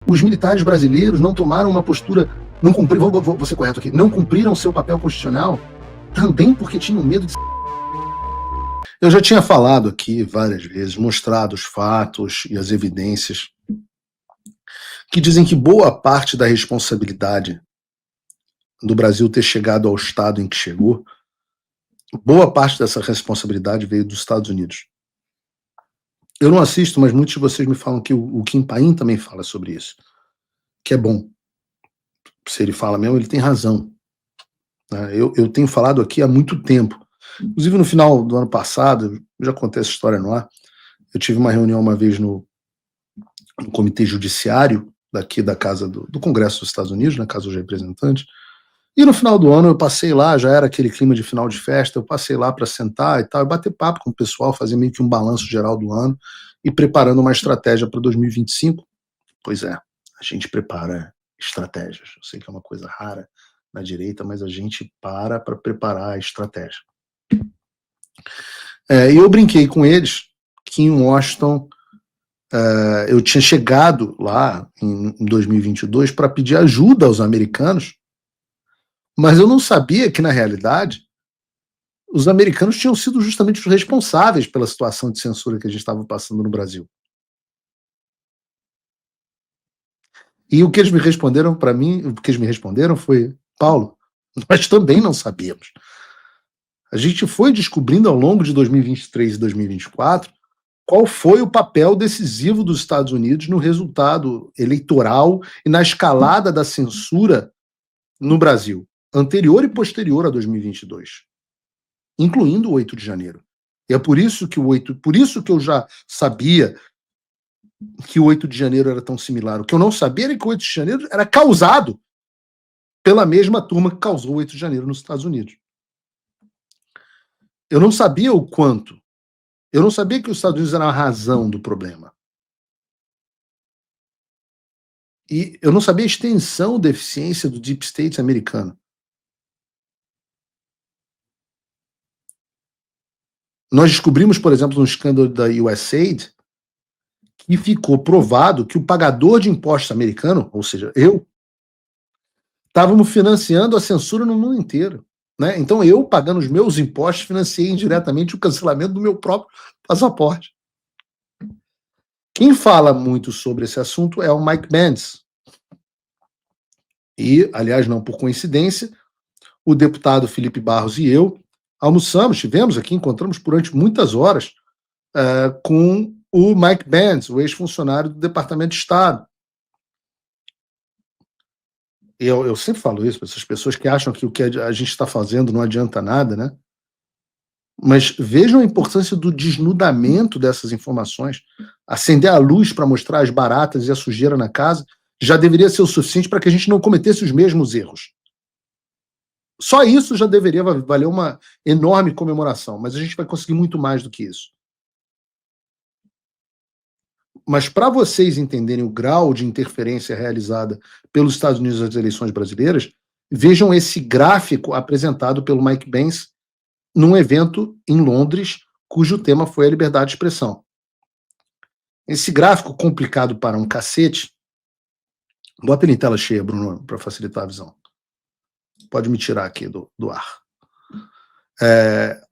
Os militares brasileiros não tomaram uma postura, não cumpriram, vou ser correto aqui, não cumpriram seu papel constitucional também porque tinham medo de... Eu já tinha falado aqui várias vezes, mostrado os fatos e as evidências que dizem que boa parte da responsabilidade do Brasil ter chegado ao estado em que chegou, boa parte dessa responsabilidade veio dos Estados Unidos. Eu não assisto, mas muitos de vocês me falam que o Kim Paim também fala sobre isso, que é bom. Se ele fala mesmo, ele tem razão. Eu tenho falado aqui há muito tempo. Inclusive, no final do ano passado, já contei essa história no ar, eu tive uma reunião uma vez no Comitê Judiciário daqui da Casa do Congresso dos Estados Unidos, na Casa dos Representantes, e no final do ano eu passei lá, já era aquele clima de final de festa, eu passei lá para sentar e tal, e bater papo com o pessoal, fazer meio que um balanço geral do ano e preparando uma estratégia para 2025. Pois é, a gente prepara estratégias. Eu sei que é uma coisa rara na direita, mas a gente para preparar a estratégia. E eu brinquei com eles que em Washington eu tinha chegado lá em 2022 para pedir ajuda aos americanos, mas eu não sabia que, na realidade, os americanos tinham sido justamente os responsáveis pela situação de censura que a gente estava passando no Brasil. E o que eles me responderam para mim, o que eles me responderam foi: Paulo, nós também não sabíamos. A gente foi descobrindo ao longo de 2023 e 2024 qual foi o papel decisivo dos Estados Unidos no resultado eleitoral e na escalada da censura no Brasil, anterior e posterior a 2022, incluindo o 8 de janeiro. E é por isso que eu já sabia que o 8 de janeiro era tão similar. O que eu não sabia era que o 8 de janeiro era causado pela mesma turma que causou o 8 de janeiro nos Estados Unidos. Eu não sabia o quanto. Eu não sabia que os Estados Unidos eram a razão do problema. E eu não sabia a extensão da eficiência do Deep State americano. Nós descobrimos, por exemplo, no escândalo da USAID, que ficou provado que o pagador de impostos americano, ou seja, eu, estávamos financiando a censura no mundo inteiro. Né? Então eu, pagando os meus impostos, financiei indiretamente o cancelamento do meu próprio passaporte. Quem fala muito sobre esse assunto é o Mike Pence. E, aliás, não por coincidência, o deputado Felipe Barros e eu estivemos aqui, encontramos durante muitas horas com o Mike Pence, o ex-funcionário do Departamento de Estado. Eu sempre falo isso para essas pessoas que acham que o que a gente está fazendo não adianta nada, né? Mas vejam a importância do desnudamento dessas informações. Acender a luz para mostrar as baratas e a sujeira na casa já deveria ser o suficiente para que a gente não cometesse os mesmos erros. Só isso já deveria valer uma enorme comemoração, mas a gente vai conseguir muito mais do que isso. Mas para vocês entenderem o grau de interferência realizada pelos Estados Unidos nas eleições brasileiras, vejam esse gráfico apresentado pelo Mike Pence num evento em Londres, cujo tema foi a liberdade de expressão. Esse gráfico complicado para um cacete, bota ele em tela cheia, Bruno, para facilitar a visão. Pode me tirar aqui do ar.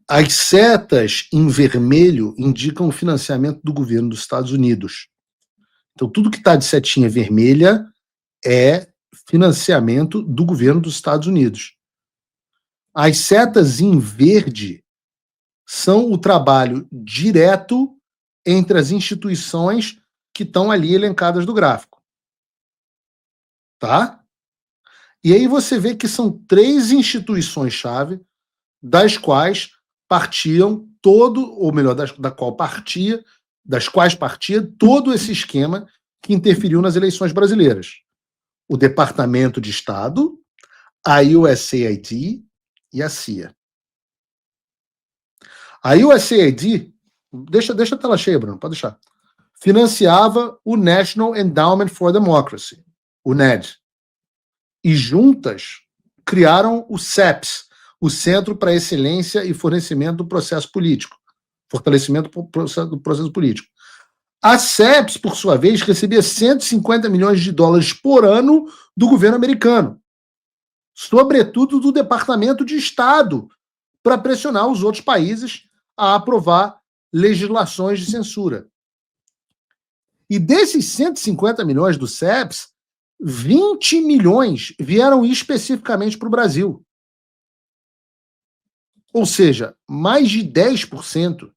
As setas em vermelho indicam o financiamento do governo dos Estados Unidos. Então, tudo que está de setinha vermelha é financiamento do governo dos Estados Unidos. As setas em verde são o trabalho direto entre as instituições que estão ali elencadas do gráfico. Tá? E aí você vê que são 3 instituições-chave das quais partiam das quais partia todo esse esquema que interferiu nas eleições brasileiras. O Departamento de Estado, a USAID e a CIA. A USAID, deixa a tela cheia, Bruno, pode deixar, financiava o National Endowment for Democracy, o NED. E juntas criaram o CEPS, o Centro para a Excelência e Fornecimento do Processo Político, fortalecimento do processo político. A CEPS, por sua vez, recebia 150 milhões de dólares por ano do governo americano, sobretudo do Departamento de Estado, para pressionar os outros países a aprovar legislações de censura. E desses 150 milhões do CEPS, 20 milhões vieram especificamente para o Brasil. Ou seja, mais de 10%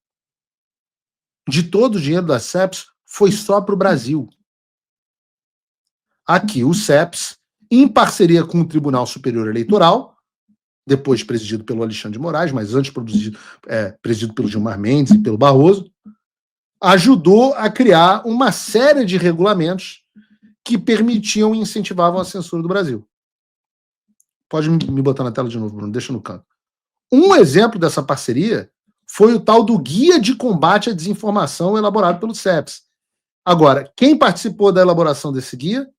de todo o dinheiro da CEPS foi só para o Brasil. Aqui, o CEPS, em parceria com o Tribunal Superior Eleitoral, depois presidido pelo Alexandre de Moraes, mas antes presidido pelo Gilmar Mendes e pelo Barroso, ajudou a criar uma série de regulamentos que permitiam e incentivavam a censura do Brasil. Pode me botar na tela de novo, Bruno, deixa no canto. Um exemplo dessa parceria foi o tal do Guia de Combate à Desinformação elaborado pelo CEPS. Agora, quem participou da elaboração desse guia?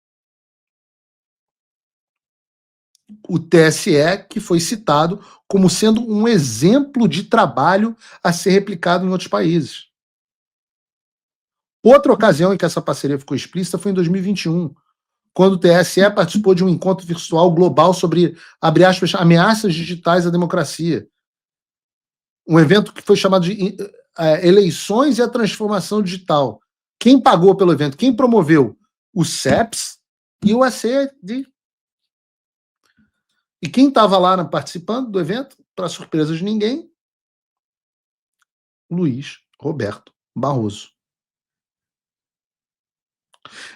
O TSE, que foi citado como sendo um exemplo de trabalho a ser replicado em outros países. Outra ocasião em que essa parceria ficou explícita foi em 2021, quando o TSE participou de um encontro virtual global sobre, abre aspas, ameaças digitais à democracia. Um evento que foi chamado de Eleições e a Transformação Digital. Quem pagou pelo evento? Quem promoveu? O CEPS e o ACD. E quem estava lá participando do evento, para surpresa de ninguém? Luiz Roberto Barroso.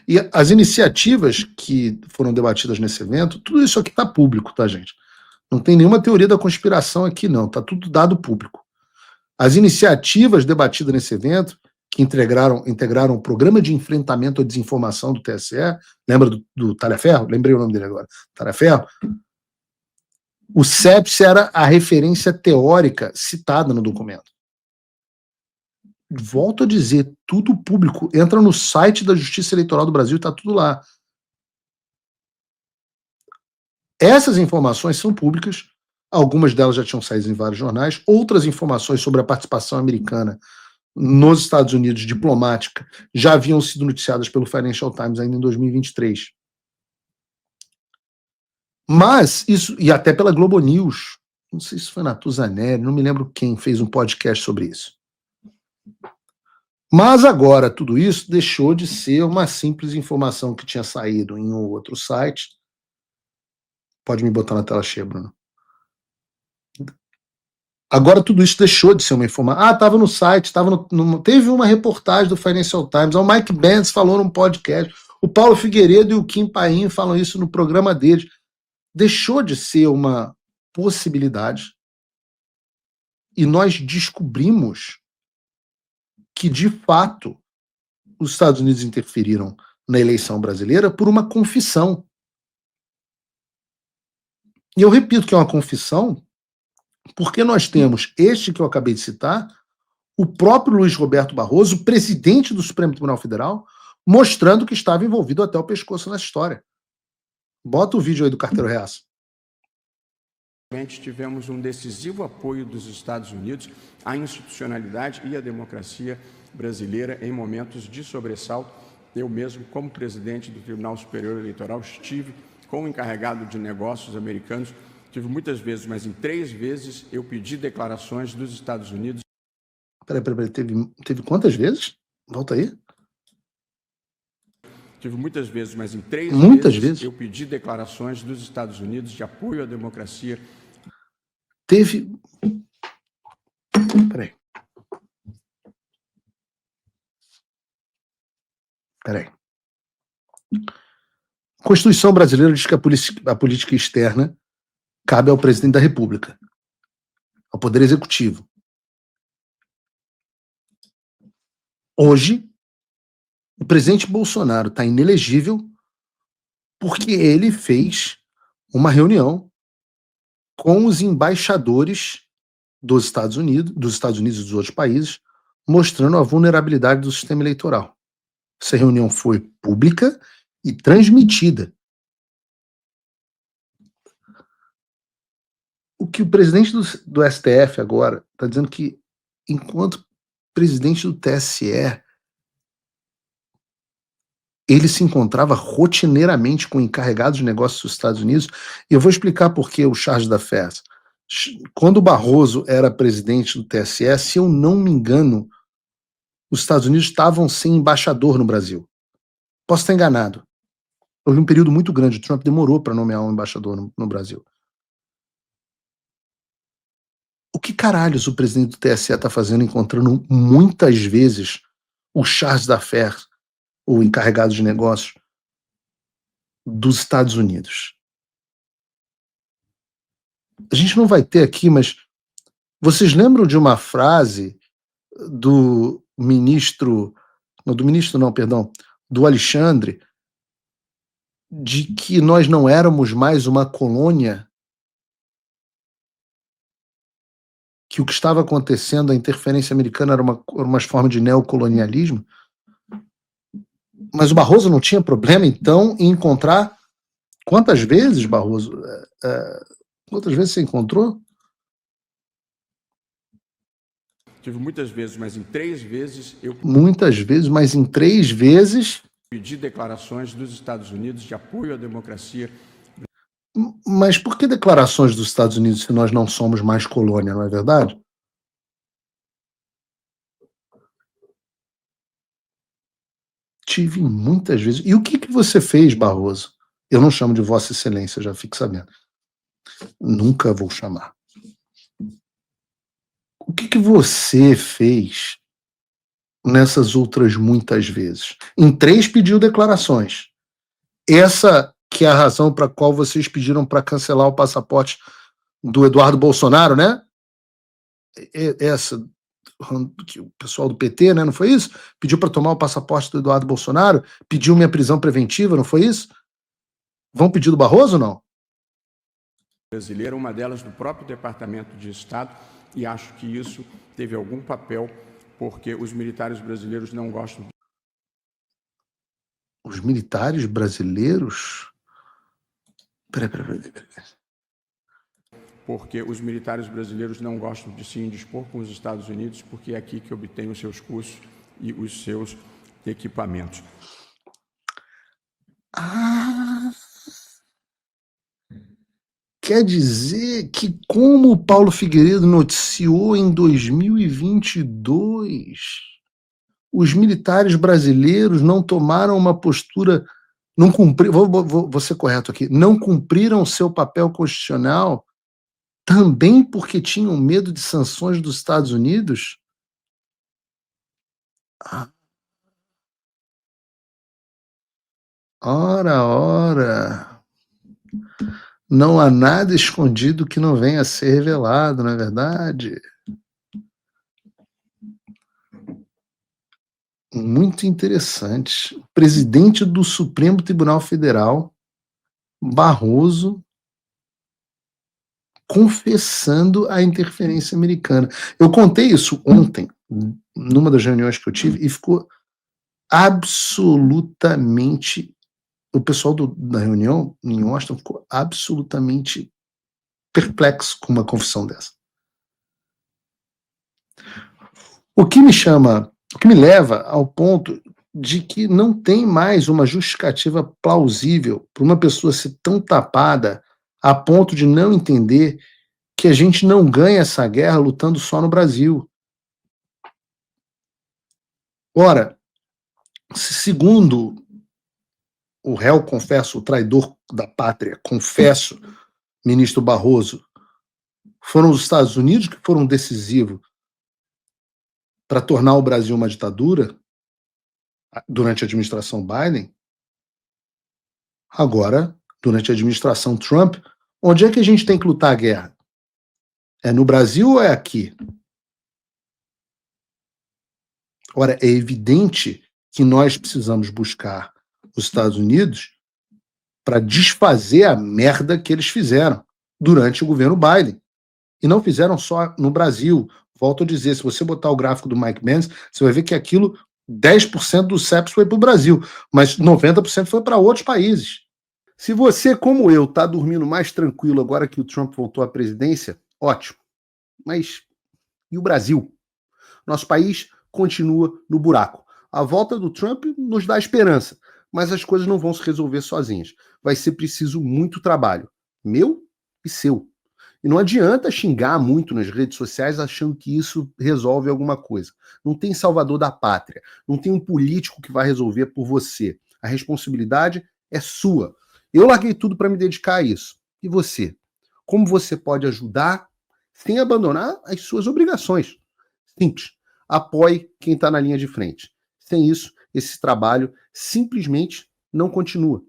E as iniciativas que foram debatidas nesse evento, tudo isso aqui está público, tá, gente? Não tem nenhuma teoria da conspiração aqui, não. Está tudo dado público. As iniciativas debatidas nesse evento, que integraram o Programa de Enfrentamento à Desinformação do TSE, lembra do Talhaferro? Lembrei o nome dele agora. Talhaferro. O CEPS era a referência teórica citada no documento. Volto a dizer, tudo público. Entra no site da Justiça Eleitoral do Brasil e está tudo lá. Essas informações são públicas, algumas delas já tinham saído em vários jornais, outras informações sobre a participação americana nos Estados Unidos, diplomática, já haviam sido noticiadas pelo Financial Times ainda em 2023. Mas isso, e até pela Globo News, não sei se foi Natuzaneri, não me lembro quem fez um podcast sobre isso. Mas agora tudo isso deixou de ser uma simples informação que tinha saído em um outro site. Pode me botar na tela cheia, Bruno. Agora tudo isso deixou de ser uma informação. Estava no site, teve uma reportagem do Financial Times, o Mike Benz falou num podcast, o Paulo Figueiredo e o Kim Paim falam isso no programa deles. Deixou de ser uma possibilidade e nós descobrimos que, de fato, os Estados Unidos interferiram na eleição brasileira por uma confissão. E eu repito que é uma confissão porque nós temos este que eu acabei de citar, o próprio Luiz Roberto Barroso, presidente do Supremo Tribunal Federal, mostrando que estava envolvido até o pescoço nessa história. Bota o vídeo aí do Carteiro Reaça. Tivemos um decisivo apoio dos Estados Unidos à institucionalidade e à democracia brasileira em momentos de sobressalto. Eu mesmo, como presidente do Tribunal Superior Eleitoral, estive com o encarregado de negócios americanos, tive muitas vezes, mas em 3 vezes eu pedi declarações dos Estados Unidos. Peraí, teve quantas vezes? Volta aí. Tive muitas vezes, mas em 3 vezes eu pedi declarações dos Estados Unidos de apoio à democracia. Teve... Peraí. A Constituição brasileira diz que a política externa cabe ao presidente da República, ao Poder Executivo. Hoje, o presidente Bolsonaro está inelegível porque ele fez uma reunião com os embaixadores dos Estados Unidos e dos outros países, mostrando a vulnerabilidade do sistema eleitoral. Essa reunião foi pública e transmitida. O que o presidente do STF agora está dizendo que, enquanto presidente do TSE, ele se encontrava rotineiramente com encarregados de negócios dos Estados Unidos, e eu vou explicar por que o charge d'affaires. Quando o Barroso era presidente do TSE, se eu não me engano, os Estados Unidos estavam sem embaixador no Brasil. Posso estar enganado. Houve um período muito grande, o Trump demorou para nomear um embaixador no Brasil. O que caralhos o presidente do TSE está fazendo encontrando muitas vezes o charge d'affaires, o encarregado de negócios dos Estados Unidos? A gente não vai ter aqui, mas vocês lembram de uma frase do ministro, do Alexandre, de que nós não éramos mais uma colônia, que o que estava acontecendo, a interferência americana era uma forma de neocolonialismo? Mas o Barroso não tinha problema, então, em encontrar... Quantas vezes, Barroso? Quantas vezes você encontrou? Tive muitas vezes, mas em 3 vezes eu... Muitas vezes, mas em 3 vezes... pedi declarações dos Estados Unidos de apoio à democracia. Mas por que declarações dos Estados Unidos se nós não somos mais colônia, não é verdade? Tive muitas vezes. E o que você fez, Barroso? Eu não chamo de Vossa Excelência, já fique sabendo. Nunca vou chamar. O que você fez nessas outras muitas vezes? Em 3 pediu declarações. Essa que é a razão para a qual vocês pediram para cancelar o passaporte do Eduardo Bolsonaro, né? Essa, o pessoal do PT, né? Não foi isso? Pediu para tomar o passaporte do Eduardo Bolsonaro, pediu minha prisão preventiva, não foi isso? Vão pedir do Barroso ou não? Brasileira, uma delas do próprio Departamento de Estado, e acho que isso teve algum papel, porque os militares brasileiros não gostam. Os militares brasileiros? Peraí. Porque os militares brasileiros não gostam de se indispor com os Estados Unidos, porque é aqui que obtêm os seus cursos e os seus equipamentos. Quer dizer que, como o Paulo Figueiredo noticiou em 2022, os militares brasileiros não tomaram uma postura, não cumpriram, vou ser correto aqui, não cumpriram seu papel constitucional também porque tinham medo de sanções dos Estados Unidos? Ora. Não há nada escondido que não venha a ser revelado, não é verdade? Muito interessante. O presidente do Supremo Tribunal Federal, Barroso, confessando a interferência americana. Eu contei isso ontem, numa das reuniões que eu tive, e ficou absolutamente... O pessoal da reunião em Washington ficou absolutamente perplexo com uma confissão dessa. O que me leva ao ponto de que não tem mais uma justificativa plausível para uma pessoa ser tão tapada a ponto de não entender que a gente não ganha essa guerra lutando só no Brasil. Ora, se segundo o réu confesso, o traidor da pátria, confesso, ministro Barroso, foram os Estados Unidos que foram decisivos para tornar o Brasil uma ditadura durante a administração Biden, agora, durante a administração Trump, onde é que a gente tem que lutar a guerra? É no Brasil ou é aqui? Ora, é evidente que nós precisamos buscar os Estados Unidos para desfazer a merda que eles fizeram durante o governo Biden. E não fizeram só no Brasil. Volto a dizer, se você botar o gráfico do Mike Pence, você vai ver que aquilo, 10% do CEPS foi para o Brasil, mas 90% foi para outros países. Se você, como eu, está dormindo mais tranquilo agora que o Trump voltou à presidência, ótimo. Mas e o Brasil? Nosso país continua no buraco. A volta do Trump nos dá esperança, mas as coisas não vão se resolver sozinhas. Vai ser preciso muito trabalho, meu e seu. E não adianta xingar muito nas redes sociais achando que isso resolve alguma coisa. Não tem salvador da pátria, não tem um político que vai resolver por você. A responsabilidade é sua. Eu larguei tudo para me dedicar a isso. E você? Como você pode ajudar sem abandonar as suas obrigações? Simples. Apoie quem está na linha de frente. Sem isso, esse trabalho simplesmente não continua.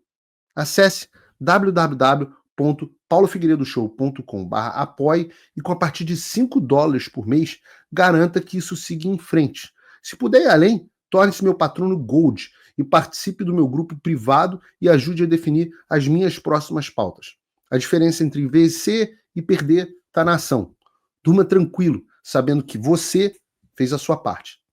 Acesse www.paulofigueiredoshow.com/apoie e com a partir de $5 por mês, garanta que isso siga em frente. Se puder ir além, torne-se meu patrono Gold e participe do meu grupo privado e ajude a definir as minhas próximas pautas. A diferença entre vencer e perder está na ação. Durma tranquilo, sabendo que você fez a sua parte.